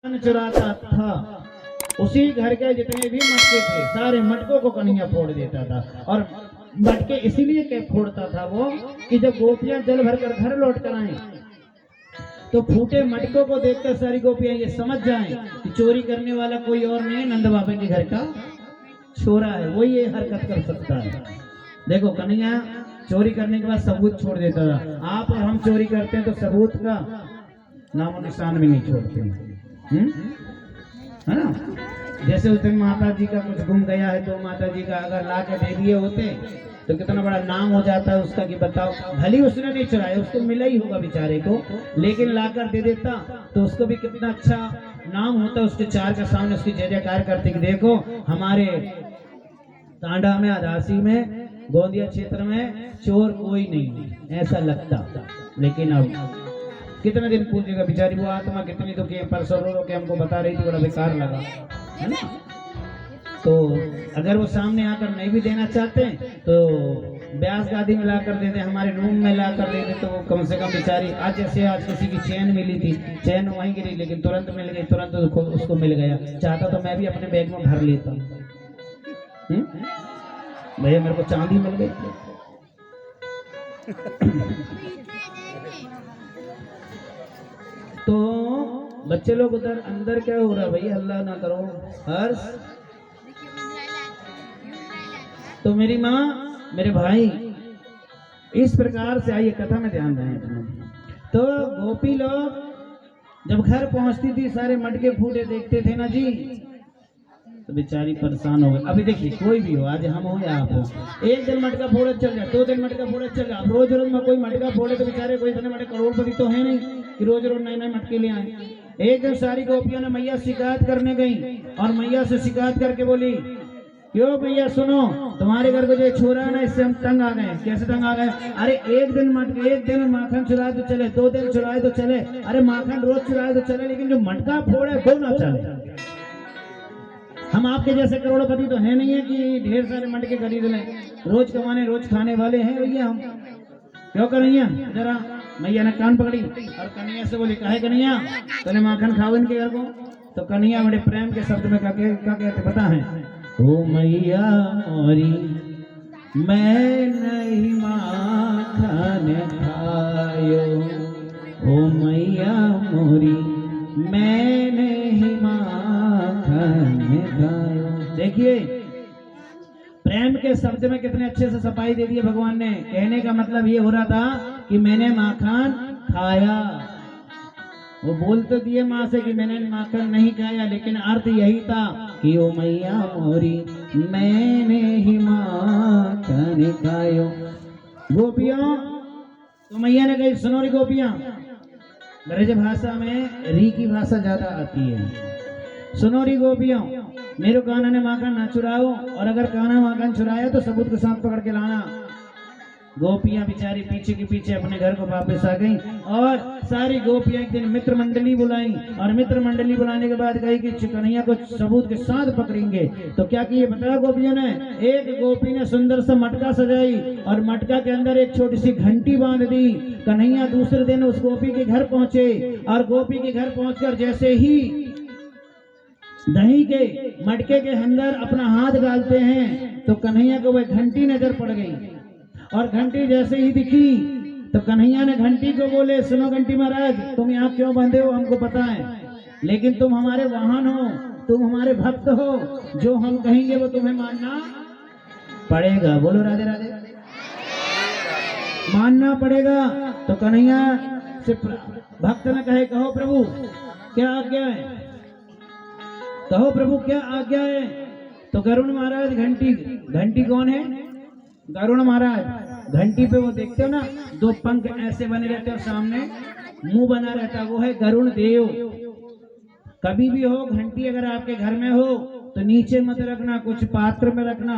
चुराता था, उसी घर के जितने भी मटके थे सारे मटकों को कन्हैया फोड़ देता था। और मटके इसीलिए क्या फोड़ता था वो कि जब गोपियां जल भर कर घर लौट कर आए तो फूटे मटकों को देखकर सारी गोपियां ये समझ जाएं कि चोरी करने वाला कोई और नहीं, नंद बाबा के घर का छोरा है, वो ये हरकत कर सकता है। देखो कन्हैया चोरी करने के बाद सबूत छोड़ देता था। आप और हम चोरी करते हैं तो सबूत का नामो निशान भी नहीं छोड़ते, है ना। जैसे उस दिन माता जी का कुछ गुम गया है तो माता जी का अगर ला के दे दिए होते तो कितना बड़ा नाम हो जाता है उसका कि बताओ, भली उसने नहीं चुराया, उसको मिला ही होगा बेचारे को, लेकिन लाकर दे देता तो उसको भी कितना अच्छा नाम होता, उसके चार के सामने उसकी जय जयकार करते कि देखो हमारे टांडा में, आदासी में, गोंदिया क्षेत्र में चोर कोई नहीं, ऐसा लगता। लेकिन अब कितने दिन पूछेगा बेचारी वो आत्मा, कितनी दुखी है, परसों रो के हमको बता रही थी, बड़ा बेकार लगा, है ना। तो अगर वो सामने आकर नहीं भी देना चाहते तो ब्यास गादी में लाकर दे दे, हमारे रूम में लाकर दे दे, तो वो कम से कम बेचारी, आज जैसे आज किसी की चैन मिली थी, चैन वहीं गिरी लेकिन तुरंत मिल गई, तुरंत उसको मिल गया। चाहता तो मैं भी अपने बैग में भर लेता, भैया मेरे को चांदी मिल गई। तो बच्चे लोग उधर अंदर क्या हो रहा है भैया, हल्ला ना करो। हर्ष, तो मेरी माँ, मेरे भाई, इस प्रकार से आइए कथा में ध्यान दें। तो गोपी लोग जब घर पहुंचती थी सारे मटके फूटे देखते थे ना जी, तो बेचारी परेशान हो गई। अभी देखिए कोई भी हो, आज हम हो या आप हो, एक दिन मटका फोड़े चल जाए, 2 दिन मटका फोड़े चल जाए, रोज रोज में कोई मटका फोड़े तो बेचारे कोई इतने बड़े करोड़पति तो है नहीं कि रोज रोज नए नए मटके ले आए। एक दिन सारी गोपियों ने मैया शिकायत करने गई और मैया से शिकायत करके बोली, क्यों भैया सुनो, तुम्हारे घर को जो छोरा है ना, इससे हम तंग आ गए। कैसे तंग आ गए? अरे एक दिन माखन चुराए तो चले, 2 दिन चुराए तो चले, अरे माखन रोज चुराए तो चले, लेकिन जो मटका फोड़े वो ना चले। हम आपके जैसे करोड़पति तो है नहीं है कि ढेर सारे मटके खरीद लें, रोज कमाने रोज खाने वाले हैं भैया हम। क्यों कन्हैया? जरा मैया ने कान पकड़ी और कन्हैया से बोली, काहे कन्हैया तूने माखन खाओ इनके घर को? तो कन्हैया बड़े प्रेम के शब्द में क्या कहते पता है? ओ मैया मोरी मैं नहीं माखन खायो, ओ मैया मोरी मैं नहीं माखन खायो। देखिए प्रेम के शब्द में कितने अच्छे से सफाई दे दी भगवान ने। कहने का मतलब ये हो रहा था कि मैंने माखन खाया। वो बोल तो दिए माँ से कि मैंने माखन नहीं खाया, लेकिन अर्थ यही था कि ओ मैया मोरी मैंने ही माखन खायो। गोपियों, तो मैया ने कही, सुनो री गोपियां, ब्रज भाषा में री की भाषा ज्यादा आती है। सुनो री गोपियों, मेरे कान्हा ने माखन ना चुराओ, और अगर कान्हा माखन चुराया तो सबूत के साथ पकड़ के लाना। गोपियां बेचारी पीछे के पीछे अपने घर को वापस आ गईं और सारी गोपियां एक दिन मित्र मंडली बुलाई, और मित्र मंडली बुलाने के बाद कही कि कन्हैया को सबूत के साथ पकड़ेंगे। तो क्या किए बताया गोपियों ने? एक गोपी ने सुंदर सा मटका सजाई और मटका के अंदर एक छोटी सी घंटी बांध दी। कन्हैया दूसरे दिन उस गोपी के घर पहुंचे और गोपी के घर पहुंचकर जैसे ही दही के मटके के अंदर अपना हाथ डालते हैं तो कन्हैया को वह घंटी नजर पड़ गई, और घंटी जैसे ही दिखी तो कन्हैया ने घंटी को बोले, सुनो घंटी महाराज, तुम यहाँ क्यों बंधे हो हमको पता है, लेकिन तुम हमारे वाहन हो, तुम हमारे भक्त हो, जो हम कहेंगे वो तुम्हें मानना पड़ेगा। बोलो राधे राधे। मानना पड़ेगा। तो कन्हैया से भक्त ने कहे, कहो प्रभु क्या आज्ञा है, कहो प्रभु क्या आज्ञा है। तो गरुण महाराज घंटी कौन है? गरुण महाराज। घंटी पे वो देखते हो ना, 2 पंख ऐसे बने रहते हो, सामने मुंह बना रहता, वो है गरुण देव। कभी भी हो घंटी अगर आपके घर में हो तो नीचे मत रखना, कुछ पात्र में रखना,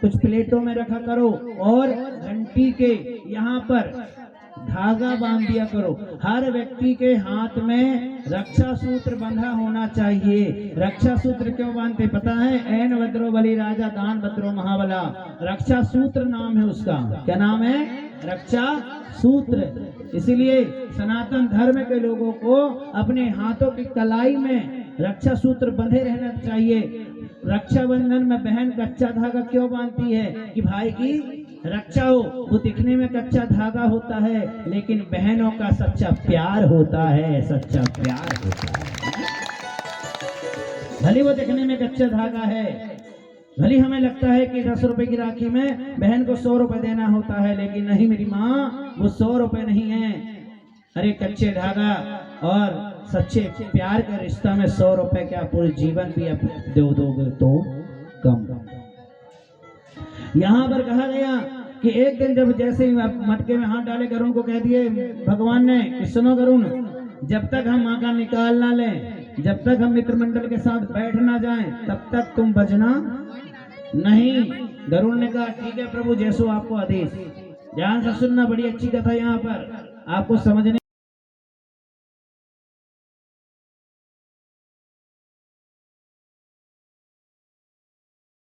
कुछ प्लेटों में रखा करो, और घंटी के यहाँ पर धागा बांध दिया करो। हर व्यक्ति के हाथ में रक्षा सूत्र बंधा होना चाहिए। रक्षा सूत्र क्यों बांधते पता है? ऐन भद्रो बलि राजा दान भद्रो महाबला, रक्षा सूत्र नाम है उसका। क्या नाम है? रक्षा सूत्र। इसीलिए सनातन धर्म के लोगों को अपने हाथों की कलाई में रक्षा सूत्र बंधे रहना चाहिए। रक्षाबंधन में बहन कच्चा धागा क्यों बांधती है? कि भाई की रक्षा हो। वो दिखने में कच्चा धागा होता है, लेकिन बहनों का सच्चा प्यार होता है, सच्चा प्यार होता है। भले वो दिखने में कच्चा धागा है, भले हमें लगता है कि 10 रुपए की राखी में बहन को 100 रुपए देना होता है, लेकिन नहीं मेरी माँ, वो 100 रुपए नहीं है। अरे कच्चे धागा और सच्चे प्यार का रिश्ता में 100 रुपए क्या पूरे जीवन भी अब दोगे तो कम। यहाँ पर कहा गया कि एक दिन जब जैसे ही मटके में हाथ डाले, गरुण को कह दिए भगवान ने कि सुनो गरुण, जब तक हम माँ का निकाल ना लें, जब तक हम मित्र मंडल के साथ बैठ ना जाएं, तब तक तुम बजना नहीं। गरुड़ ने कहा ठीक है प्रभु, जैसो आपको आदेश। ध्यान से सुनना, बड़ी अच्छी कथा यहाँ पर आपको समझने